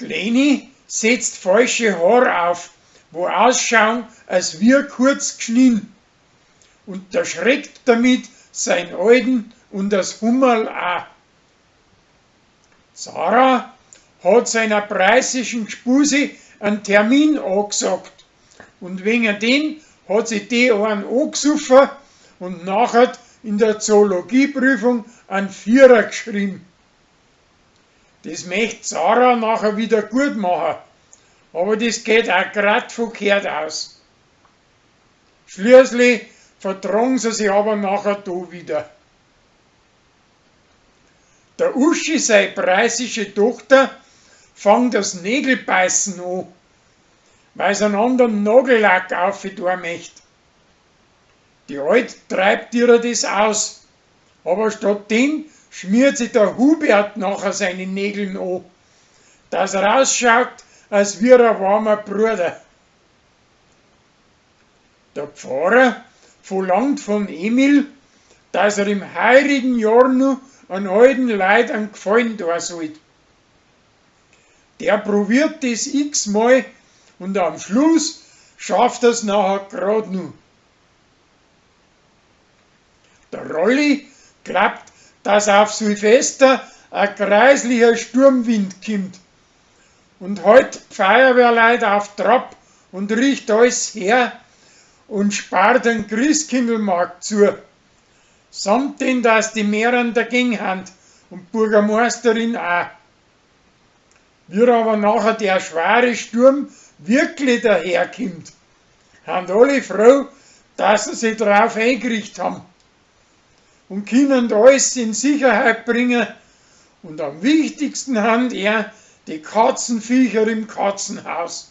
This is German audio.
Die Leni setzt falsche Haare auf, wo ausschauen, als wir kurz geschnien, und erschreckt damit sein Alten und das Hummerl auch. Sarah hat seiner preisischen Gspusi einen Termin angesagt, und wegen den hat sie die einen angesoffen und nachher in der Zoologieprüfung einen Vierer geschrieben. Das möchte Sarah nachher wieder gut machen, aber das geht auch grad verkehrt aus. Schließlich vertragen sie sich aber nachher da wieder. Der Uschi, seine preisische Tochter, fängt das Nägelbeißen an, weil sie einen anderen Nagellack aufgetan möchte. Die Alte treibt ihr das aus, aber stattdem schmiert sich der Hubert nachher seine Nägel an, dass er ausschaut, als wäre ein warmer Bruder. Der Pfarrer verlangt von Emil, dass er im heurigen Jahr noch an alten Leuten einen Gefallen tun soll. Der probiert das x-mal und am Schluss schafft er es nachher grad noch. Der Rolli glaubt, dass auf Silvester ein kreislicher Sturmwind kommt und hält die Feuerwehrleute auf Trab und riecht alles her und spart den Christkindlmarkt zu, samt denn, dass die Mehreren dagegen haben und die Bürgermeisterin auch. Wie aber nachher der schwere Sturm wirklich daherkommt, haben alle froh, dass sie sich darauf eingerichtet haben und können alles in Sicherheit bringen, und am wichtigsten haben die Katzenviecher im Katzenhaus.